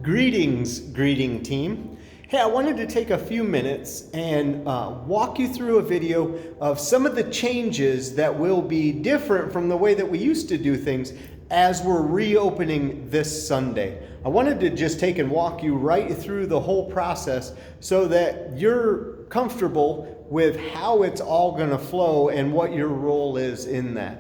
Greetings, greeting team. Hey, I wanted to take a few minutes and walk you through a video of some of the changes that will be different from the way that we used to do things as we're reopening this Sunday. I wanted to just take and walk you right through the whole process so that you're comfortable with how it's all going to flow and what your role is in that.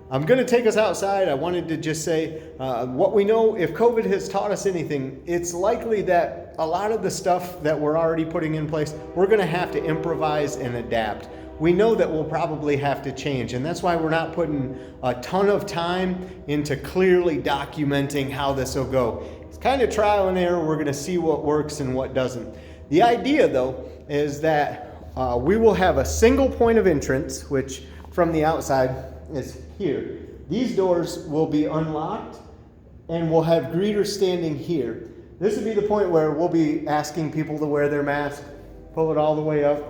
I'm going to take us outside. I wanted to just say what we know, if COVID has taught us anything, it's likely that a lot of the stuff that we're already putting in place, we're going to have to improvise and adapt. We know that we'll probably have to change, and that's why we're not putting a ton of time into clearly documenting how this will go. It's kind of trial and error. We're going to see what works and what doesn't. The idea, though, is that we will have a single point of entrance, which from the outside is here. These doors will be unlocked and we'll have greeters standing here. This would be the point where we'll be asking people to wear their mask, pull it all the way up.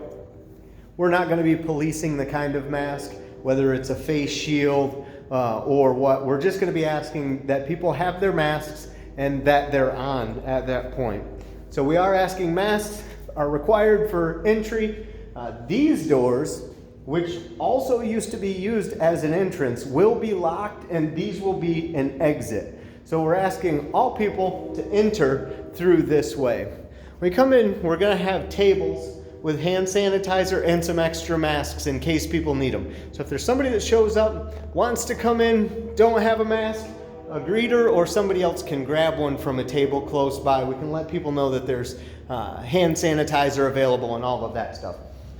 We're not going to be policing the kind of mask, whether it's a face shield or what. We're just going to be asking that people have their masks and that they're on at that point. So we are asking masks are required for entry. These doors, which also used to be used as an entrance, will be locked, and these will be an exit. So we're asking all people to enter through this way. When we come in, we're going to have tables with hand sanitizer and some extra masks in case people need them. So if there's somebody that shows up, wants to come in, don't have a mask, a greeter or somebody else can grab one from a table close by. We can let people know that there's hand sanitizer available and all of that stuff.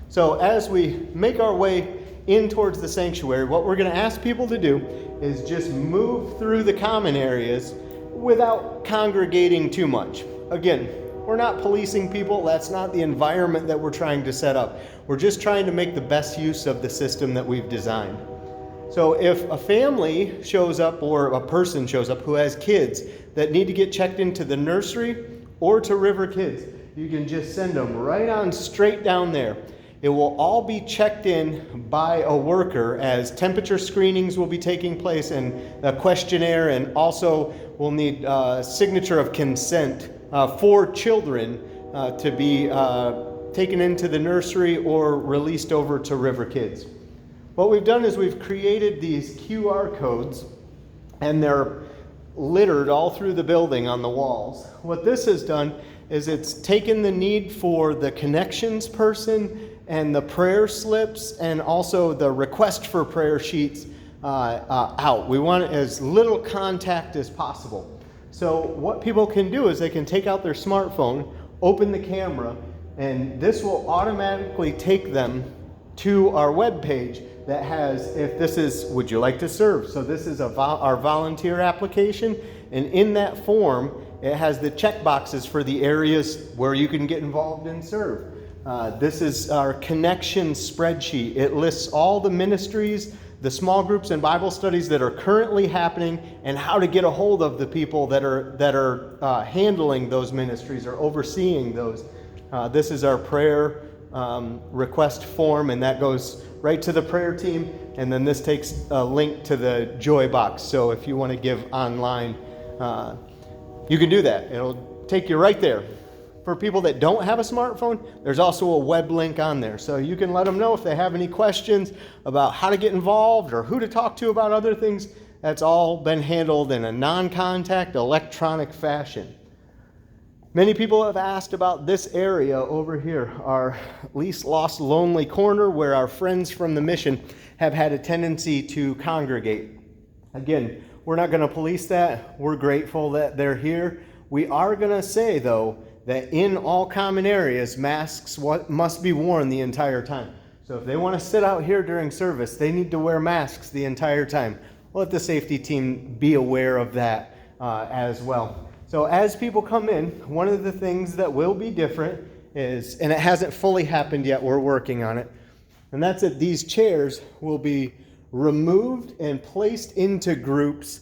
So as we make our way in towards the sanctuary, what we're going to ask people to do is just move through the common areas without congregating too much. Again, we're not policing people. That's not the environment that we're trying to set up. We're just trying to make the best use of the system that we've designed. So if a family shows up or a person shows up who has kids that need to get checked into the nursery or to River Kids, you can just send them right on straight down there. It will all be checked in by a worker as temperature screenings will be taking place and a questionnaire, and also we'll need signature of consent for children to be taken into the nursery or released over to River Kids. What we've done is we've created these QR codes, and they're littered all through the building on the walls. What this has done is it's taken the need for the connections person and the prayer slips and also the request for prayer sheets out. We want as little contact as possible. So what people can do is they can take out their smartphone, open the camera, and this will automatically take them to our webpage that has, if this is, would you like to serve? So this is our volunteer application, and in that form, it has the check boxes for the areas where you can get involved and serve. This is our connection spreadsheet. It lists all the ministries, the small groups and Bible studies that are currently happening, and how to get a hold of the people that are handling those ministries or overseeing those. This is our prayer request form, and that goes right to the prayer team. And then this takes a link to the Joy box. So if you want to give online, you can do that. It'll take you right there. For people that don't have a smartphone, there's also a web link on there. So you can let them know if they have any questions about how to get involved or who to talk to about other things. That's all been handled in a non-contact electronic fashion. Many people have asked about this area over here, our least lost lonely corner, where our friends from the mission have had a tendency to congregate. Again, we're not going to police that. We're grateful that they're here. We are going to say, though, that in all common areas, masks must be worn the entire time. So if they want to sit out here during service, they need to wear masks the entire time. Let the safety team be aware of that as well. So as people come in, one of the things that will be different is, and it hasn't fully happened yet, we're working on it, and that's that these chairs will be removed and placed into groups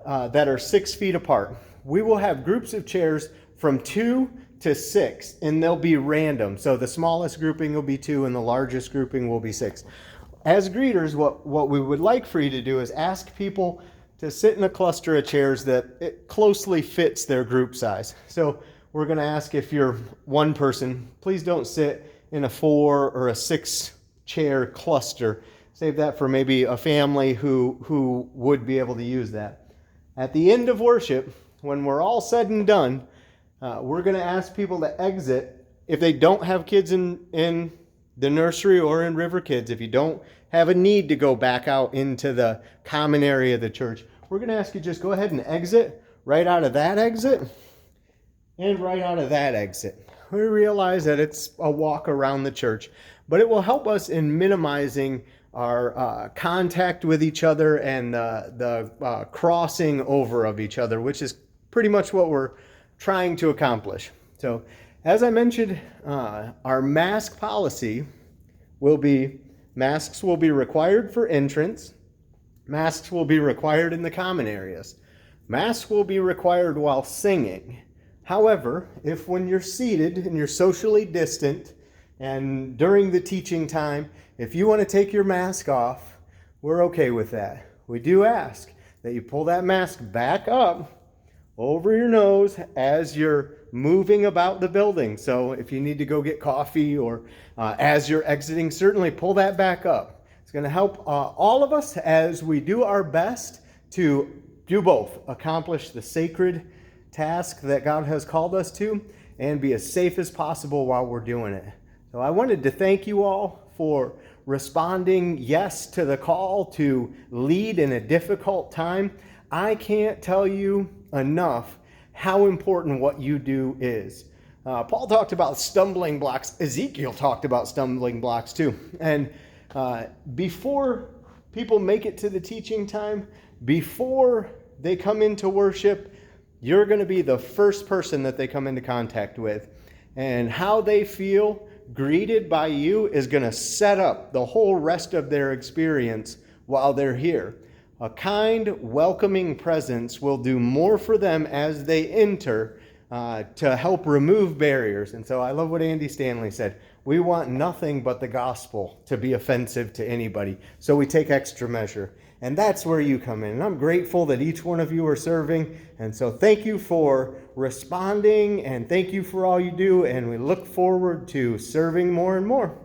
that are 6 feet apart. We will have groups of chairs from 2 to 6, and they'll be random. So the smallest grouping will be 2 and the largest grouping will be 6. As greeters, what we would like for you to do is ask people to sit in a cluster of chairs that it closely fits their group size. So we're going to ask, if you're one person, please don't sit in a 4 or a 6 chair cluster. Save that for maybe a family who would be able to use that. At the end of worship, when we're all said and done, we're going to ask people to exit. If they don't have kids in the nursery or in River Kids, if you don't have a need to go back out into the common area of the church, we're going to ask you just go ahead and exit right out of that exit and right out of that exit. We realize that it's a walk around the church, but it will help us in minimizing our contact with each other and the crossing over of each other, which is pretty much what we're trying to accomplish. So, as I mentioned, our mask policy will be, masks will be required for entrance. Masks will be required in the common areas. Masks will be required while singing. However, if when you're seated and you're socially distant and during the teaching time, if you want to take your mask off, we're okay with that. We do ask that you pull that mask back up over your nose as you're moving about the building. So if you need to go get coffee or as you're exiting, certainly pull that back up. It's going to help all of us as we do our best to do both, accomplish the sacred task that God has called us to and be as safe as possible while we're doing it. So I wanted to thank you all for responding yes to the call to lead in a difficult time. I can't tell you enough how important what you do is. Paul talked about stumbling blocks. Ezekiel talked about stumbling blocks too. And before people make it to the teaching time, before they come into worship, you're going to be the first person that they come into contact with. And how they feel greeted by you is going to set up the whole rest of their experience while they're here. A kind, welcoming presence will do more for them as they enter to help remove barriers. And so I love what Andy Stanley said. We want nothing but the gospel to be offensive to anybody. So we take extra measure. And that's where you come in. And I'm grateful that each one of you are serving. And so thank you for responding and thank you for all you do. And we look forward to serving more and more.